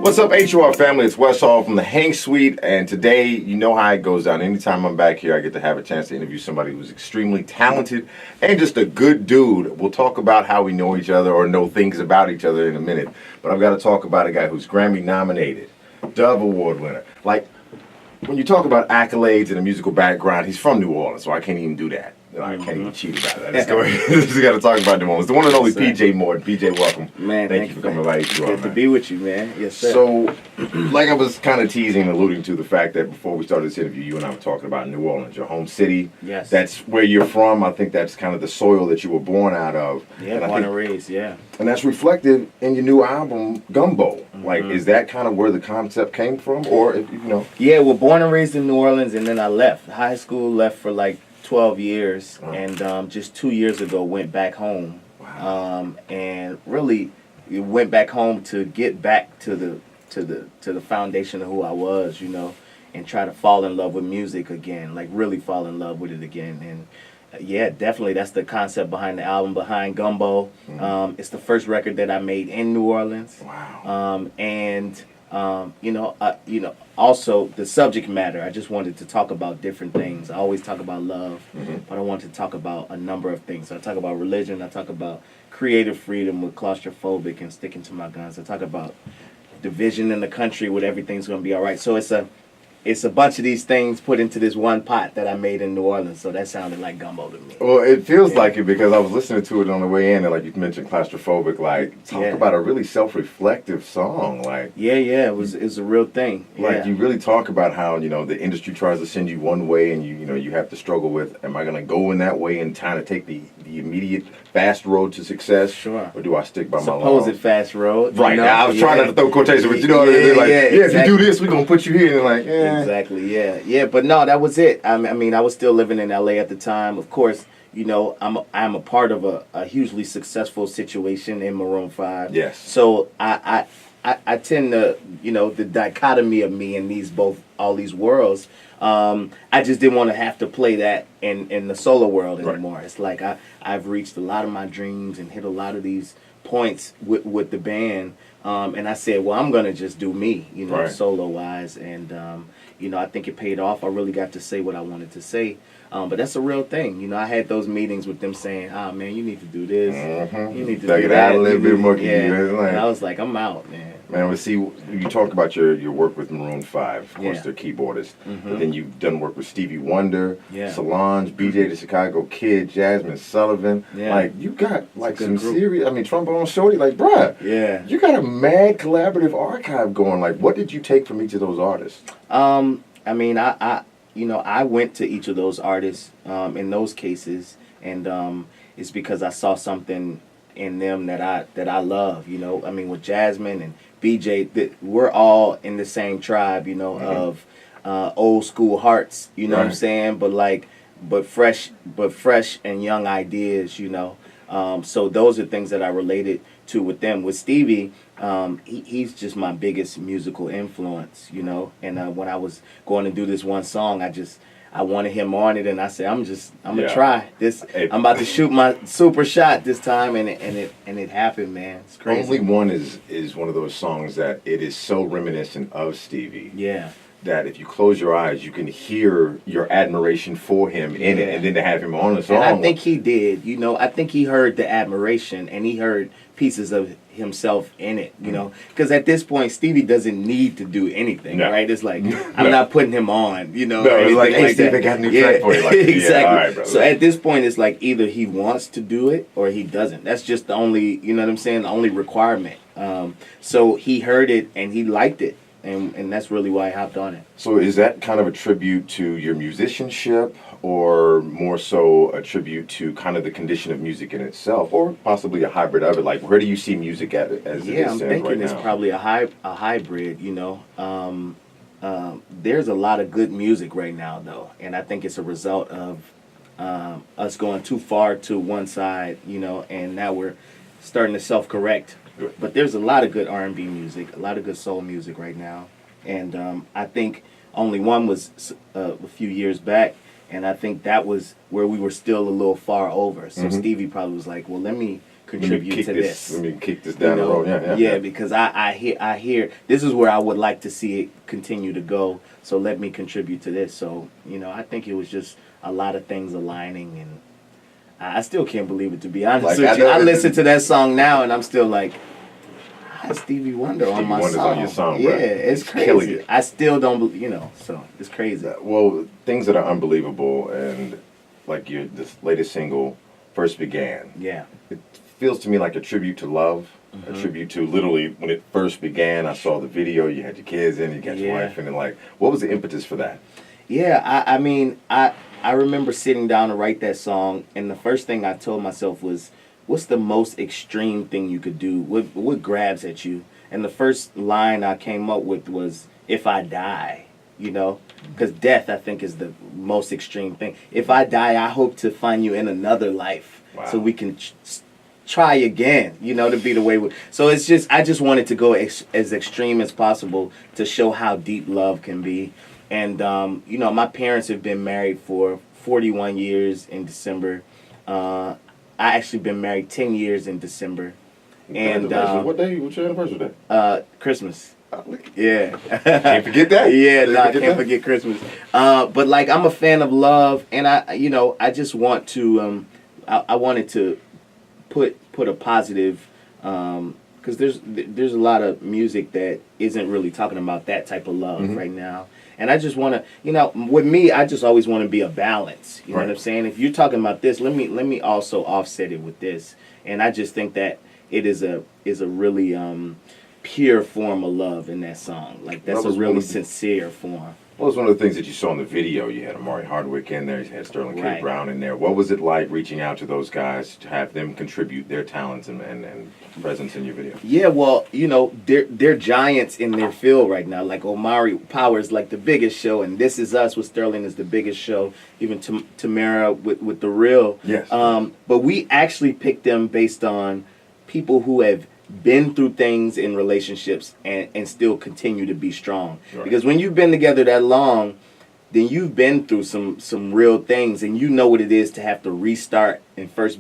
What's up, HUR family? It's Wes Hall from the Hang Suite, and today, you know how it goes down. Anytime I'm back here, I get to have a chance to interview somebody who's extremely talented and just a good dude. We'll talk about how we know each other or know things about each other in a minute, but I've got to talk about a guy who's Grammy nominated, Dove Award winner. Like, when you talk about accolades and a musical background, he's from New Orleans, so I can't even do that. I can't even cheat about that. Just got to talk about New Orleans. The one and only PJ Morton. PJ, welcome. Man, thank you for coming by. Good to be with you, man. Yes, sir. So, like I was kind of teasing and alluding to the fact that before we started this interview, you and I were talking about New Orleans, your home city. Yes. That's where you're from. I think that's kind of the soil that you were born out of. Yeah, born and raised, yeah. And that's reflected in your new album, Gumbo. Like, is that kind of where the concept came from? Or, if you know? Yeah, well, born and raised in New Orleans, and then I left. High school, left for like 12 years, and just 2 years ago went back home. Wow. And really went back home to get back to the foundation of who I was, you know, and try to fall in love with music again, like really fall in love with it again. And yeah, definitely that's the concept behind the album, behind Gumbo. It's the first record that I made in New Orleans. Wow. Also the subject matter. I just wanted to talk about different things. I always talk about love, but I want to talk about a number of things. So I talk about religion. I talk about creative freedom with claustrophobic and sticking to my guns. I talk about division in the country with everything's going to be all right. So it's a bunch of these things put into this one pot that I made in New Orleans, so that sounded like Gumbo to me. Well, it feels like it because I was listening to it on the way in, and like you mentioned, claustrophobic. Like, talk about a really self-reflective song. Like, it was a real thing. Like, you really talk about how, you know, the industry tries to send you one way, and you have to struggle with, am I going to go in that way and kind of take the immediate fast road to success? Sure. Or do I stick by my law? Supposed fast road. Right. Now, I was trying not to throw quotations, but you know what I mean? Like, if you do this, we're going to put you here. And like, Exactly, yeah. But no, that was it. I mean, I was still living in LA at the time. Of course, you know, I'm a part of a hugely successful situation in Maroon 5. Yes. So I tend to, you know, the dichotomy of me in all these worlds, I just didn't want to have to play that in the solo world anymore. Right. It's like I've reached a lot of my dreams and hit a lot of these points with the band. And I said, well, I'm going to just do me, you know, solo-wise. And, you know, I think it paid off. I really got to say what I wanted to say. But that's a real thing. You know, I had those meetings with them saying, man, you need to do this. You need to do that. A little bit more. And I was like, I'm out, man. Man, we see, you talk about your work with Maroon 5, of course, their keyboardist. But then you've done work with Stevie Wonder, Solange, BJ the Chicago Kid, Jasmine Sullivan. Like, you got like some serious, I mean, Trombone Shorty, like, bruh, you got a mad collaborative archive going. Like, what did you take from each of those artists? I mean, I went to each of those artists in those cases, and it's because I saw something in them that I love. You know, I mean, with Jasmine and BJ, we're all in the same tribe. You know, of old school hearts. You know what I'm saying? But fresh and young ideas. You know, so those are things that I related to with them. With Stevie, he's just my biggest musical influence, you know. And when I was going to do this one song, I wanted him on it, and I said, I'm gonna try this. I'm about to shoot my super shot this time, and it happened, man. It's crazy. Only One is one of those songs that it is so reminiscent of Stevie. Yeah. That if you close your eyes, you can hear your admiration for him in it, and then to have him on the song. And I think he did, you know. I think he heard the admiration, and he heard pieces of himself in it, you know. Because at this point, Stevie doesn't need to do anything, right? It's like, I'm not putting him on, you know. No, it's like, hey, Steve, I got a new track for you. Like, exactly. All right, brother. So at this point, it's like either he wants to do it or he doesn't. That's just the only, you know what I'm saying, the only requirement. So he heard it, and he liked it. And that's really why I hopped on it. So is that kind of a tribute to your musicianship, or more so a tribute to kind of the condition of music in itself, or possibly a hybrid of it? Like, where do you see music as it stands right now? I'm thinking it's probably a hybrid, you know. There's a lot of good music right now, though, and I think it's a result of us going too far to one side, you know, and now we're starting to self-correct. But there's a lot of good R&B music, a lot of good soul music right now. And I think Only One was a few years back, and I think that was where we were still a little far over. So Stevie probably was like, well, let me contribute to this. Let me kick this down the road. Yeah, because I hear this is where I would like to see it continue to go. So let me contribute to this. So I think it was just a lot of things aligning, and I still can't believe it, to be honest with you. I listen to that song now, and I'm still like, Stevie Wonder on my song. On your song, yeah, bro. it's crazy. I still don't believe, so it's crazy. Well, things that are unbelievable, and like this latest single, First Began. Yeah. It feels to me like a tribute to love, a tribute to literally when it first began. I saw the video, you had your kids in, you got your wife in, and like, what was the impetus for that? Yeah, I mean, I remember sitting down to write that song, and the first thing I told myself was, what's the most extreme thing you could do? What grabs at you? And the first line I came up with was, if I die, because death, I think, is the most extreme thing. If I die, I hope to find you in another life. Wow. So we can try again, to be the way so it's just, I just wanted to go as extreme as possible to show how deep love can be. And, my parents have been married for 41 years in December. I actually been married 10 years in December. And what day? What's your anniversary day? Christmas. Yeah. Can't forget that. Yeah, no, I can't forget Christmas. But like, I'm a fan of love, and I just want to I wanted to put a positive, because there's a lot of music that isn't really talking about that type of love right now. And I just want to, with me, I just always want to be a balance. You know what I'm saying? If you're talking about this, let me also offset it with this. And I just think that it is a really pure form of love in that song. Like, that's a really sincere form. What was one of the things that you saw in the video? You had Omari Hardwick in there, you had Sterling K. Brown in there. What was it like reaching out to those guys to have them contribute their talents and presence in your video? Yeah, well, they're giants in their field right now. Like, Omari Power is like the biggest show, and This Is Us with Sterling is the biggest show. Even Tamara with The Real. Yes. But we actually picked them based on people who have been through things in relationships and still continue to be strong. Right. Because when you've been together that long, then you've been through some real things, and you know what it is to have to restart and first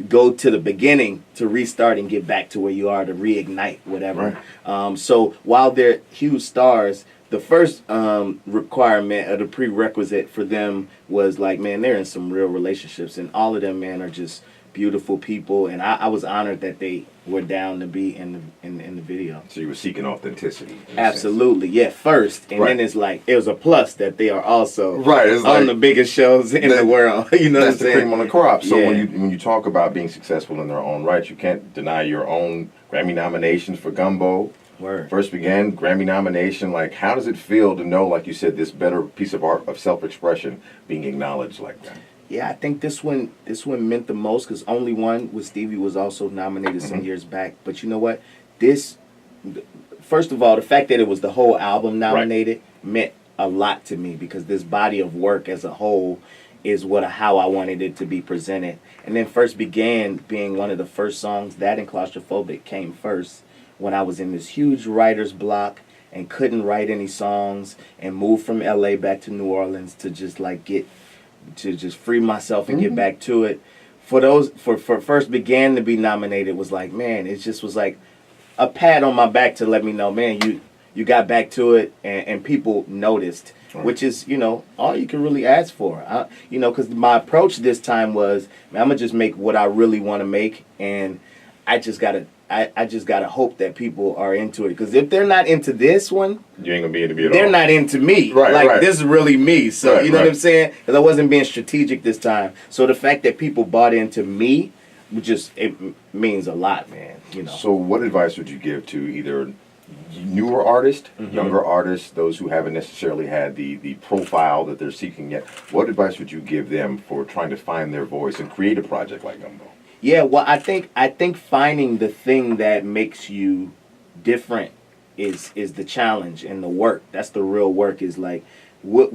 go to the beginning to restart and get back to where you are, to reignite whatever. Right. So while they're huge stars, the first requirement or the prerequisite for them was like, man, they're in some real relationships, and all of them, man, are just beautiful people, and I was honored that they were down to be in the video. So you were seeking authenticity. Absolutely, yeah. First, and then it's like it was a plus that they are also it's on the biggest shows in the world. You know what I'm saying? That's the cream on the crop. So when you talk about being successful in their own right, you can't deny your own Grammy nominations for Gumbo. Word. First Began, Grammy nomination. Like, how does it feel to know, like you said, this better piece of art of self-expression being acknowledged like that? Yeah, I think this one meant the most, because Only One with Stevie was also nominated some years back. But you know what? First of all, the fact that it was the whole album nominated meant a lot to me, because this body of work as a whole is how I wanted it to be presented. And then First Began being one of the first songs, that and Claustrophobic came first, when I was in this huge writer's block and couldn't write any songs, and moved from LA back to New Orleans to just like just free myself and get back to it. For First Began to be nominated was like, man, it just was like a pat on my back to let me know, man, you got back to it, and people noticed, which is, all you can really ask for. Because my approach this time was, man, I'm gonna just make what I really want to make, and I just gotta hope that people are into it. Because if they're not into this one, you ain't gonna be into me at all. They're not into me. This is really me. So you know what I'm saying? Because I wasn't being strategic this time. So the fact that people bought into me, it means a lot, man. So what advice would you give to either newer artists, younger artists, those who haven't necessarily had the profile that they're seeking yet? What advice would you give them for trying to find their voice and create a project like Gumbo? Yeah, well, I think finding the thing that makes you different is the challenge, and the work. That's the real work. Is like what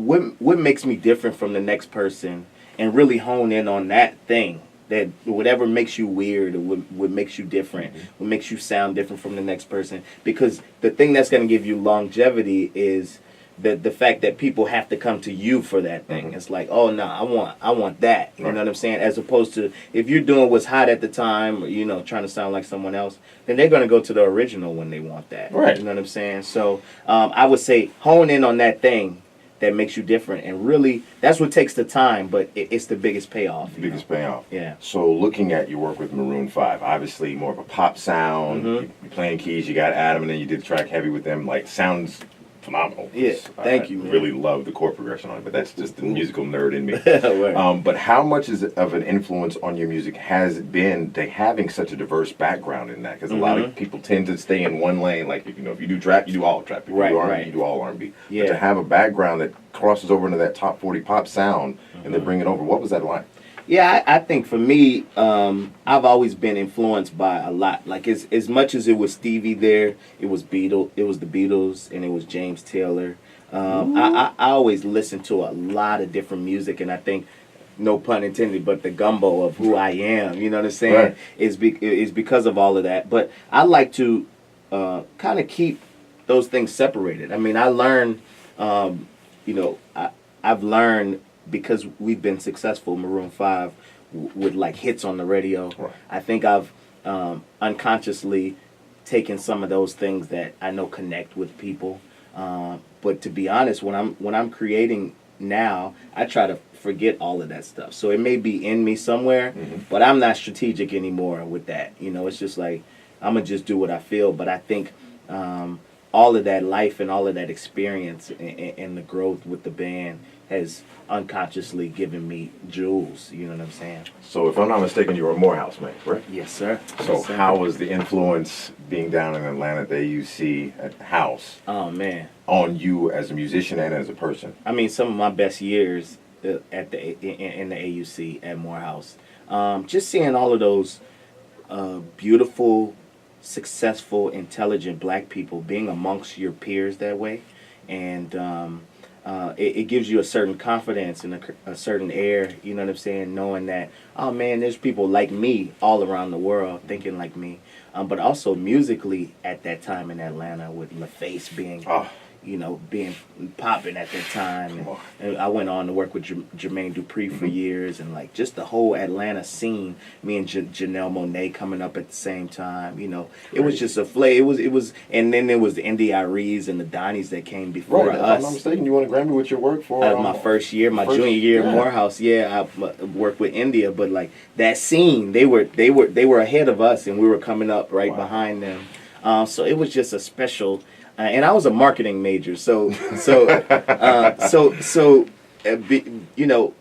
makes me different from the next person, and really hone in on that thing. That whatever makes you weird, or what makes you different, what makes you sound different from the next person. Because the thing that's going to give you longevity is the fact that people have to come to you for that thing. It's like, oh no, I want that. You know what I'm saying? As opposed to if you're doing what's hot at the time, or, you know, trying to sound like someone else, then they're gonna go to the original when they want that. Right. You know what I'm saying? So I would say hone in on that thing that makes you different, and really that's what takes the time, but it's the biggest payoff. The biggest payoff. Yeah. So looking at your work with Maroon 5, obviously more of a pop sound. You're playing keys. You got Adam, and then you did the track Heavy with them. Like, sounds phenomenal. Yeah, thank you, man. Really love the chord progression on it, but that's just the musical nerd in me. Right. But how much of an influence on your music has it been having such a diverse background in that? Because a lot of people tend to stay in one lane. Like, if you do trap, you do all trap. If you do R&B, you do all R&B. Yeah. But to have a background that crosses over into that top 40 pop sound and then bring it over, what was that like? Yeah, I think for me, I've always been influenced by a lot. Like as much as it was Stevie there, it was the Beatles, and it was James Taylor. I always listened to a lot of different music, and I think, no pun intended, but the gumbo of who I am, you know what I'm saying, Right. is because of all of that. But I like to kind of keep those things separated. I mean, I learned, I've learned, because we've been successful, Maroon 5, with like hits on the radio. Right. I think I've unconsciously taken some of those things that I know connect with people. But to be honest, when I'm creating now, I try to forget all of that stuff. So it may be in me somewhere, but I'm not strategic anymore with that. You know, it's just like I'm gonna just do what I feel. But I think all of that life and all of that experience and the growth with the band has unconsciously given me jewels. You know what I'm saying? So if I'm not mistaken, you were a Morehouse man, right? Yes, sir. So Yes, sir. how was the influence being down in Atlanta at the AUC at the house Oh man. on you as a musician and as a person? I mean, some of my best years at in the AUC at Morehouse. Just seeing all of those beautiful, successful, intelligent black people being amongst your peers that way, and it gives you a certain confidence and a certain air, you know what I'm saying, knowing that, oh man, there's people like me all around the world thinking like me. But also musically at that time in Atlanta, with LaFace being, being popping at that time. And I went on to work with Jermaine Dupri for years, and like just the whole Atlanta scene, me and Janelle Monáe coming up at the same time, you know. It was just a flavor. It was, and then there was the NDREs and the Donnies that came before Right, if us. I'm not mistaken, you won a Grammy with your work for My first year, my junior year at Morehouse, I worked with India, but like that scene, they were ahead of us, and we were coming up right behind them. So it was just a special, and I was a marketing major,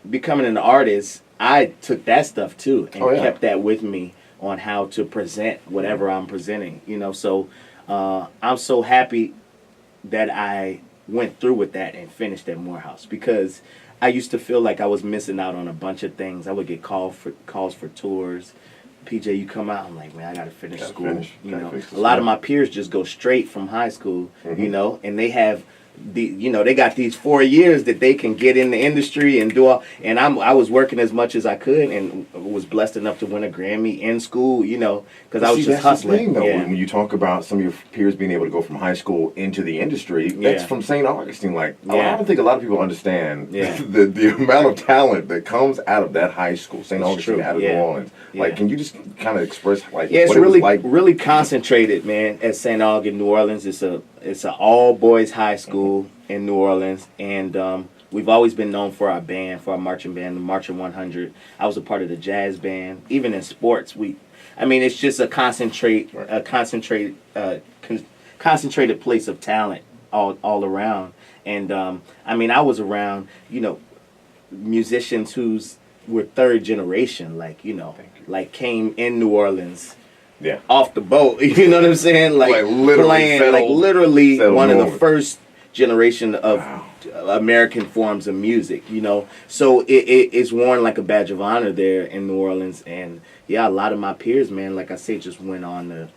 becoming an artist, I took that stuff too and kept that with me on how to present whatever I'm presenting. You know, so I'm so happy that I went through with that and finished at Morehouse, because I used to feel like I was missing out on a bunch of things. I would get calls for tours. PJ, you come out. I'm like, man, I gotta finish school. A lot of my peers just go straight from high school, you know, and they have they got these 4 years that they can get in the industry and do all. And I was working as much as I could, and was blessed enough to win a Grammy in school, you know, because I was just hustling. That's the thing, though, when you talk about some of your peers being able to go from high school into the industry, that's from St. Augustine. Like, I don't think a lot of people understand the amount of talent that comes out of that high school, St. Augustine, out of New Orleans. Like, can you just kind of express like it's what really it was like? Really concentrated, man, at St. Augustine, New Orleans. It's an all boys high school in New Orleans, and we've always been known for our band, for our marching band, the Marching 100. I was a part of the jazz band. Even in sports, it's just a concentrated place of talent all around. And I was around, musicians were third generation, like came in New Orleans. Yeah. Off the boat, you know what I'm saying? Like literally playing, literally one of the over. first generation of American forms of music, you know. So it's worn like a badge of honor there in New Orleans. And a lot of my peers, man, like I say, just went on to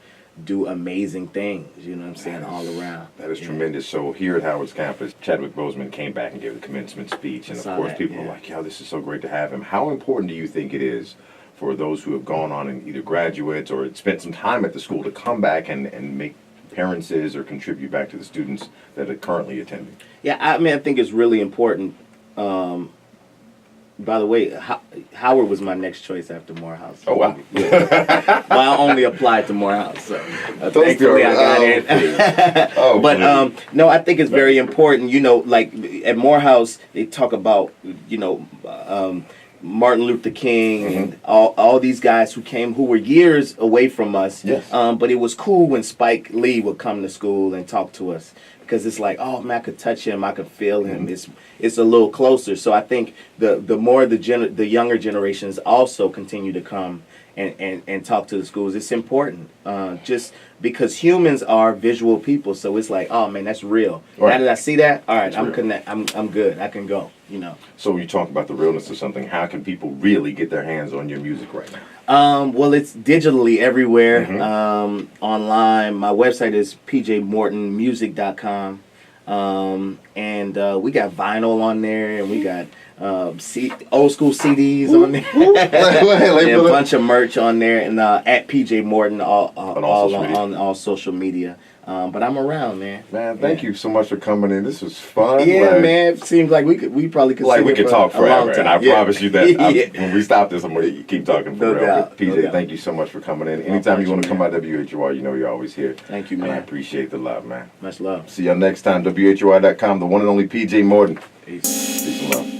do amazing things, you know what I'm saying, all around. That is tremendous. So here at Howard's campus, Chadwick Boseman came back and gave the commencement speech. And of course, people were like, this is so great to have him. How important do you think it is for those who have gone on and either graduates or spent some time at the school to come back and make appearances or contribute back to the students that are currently attending? Yeah, I mean, I think it's really important. By the way, Howard was my next choice after Morehouse. Oh, wow. Yeah. But I only applied to Morehouse, so thankfully I got in. Oh, but no, I think it's very important. You know, like at Morehouse, they talk about, you know, Martin Luther King and all these guys who were years away from us. Yes. But it was cool when Spike Lee would come to school and talk to us, because it's like, oh man, I could touch him, I could feel him. It's a little closer. So I think the more the younger generations also continue to come and talk to the schools, it's important. Just because humans are visual people, so it's like, oh man, that's real. Right. Now that I see that, all right, That's I'm good. I can go. You know. So you talk about the realness of something. How can people really get their hands on your music right now? Well, it's digitally everywhere. Online. My website is pjmortonmusic.com. And we got vinyl on there, and we got old school CDs on there, and a bunch of merch on there, and at PJ Morton on all social media. But I'm around, man. Man, thank you so much for coming in. This was fun. Yeah, like, man. It seems like we probably could. Like we could talk forever, and I promise you that when we stop this, I'm going to keep talking for real. Doubt, PJ, thank you so much for coming in. Anytime you want to come by WHUR, you know you're always here. Thank you, man. And I appreciate the love, man. Much love. See y'all next time. WHUR.com, the one and only PJ Morton. Peace. Peace and love.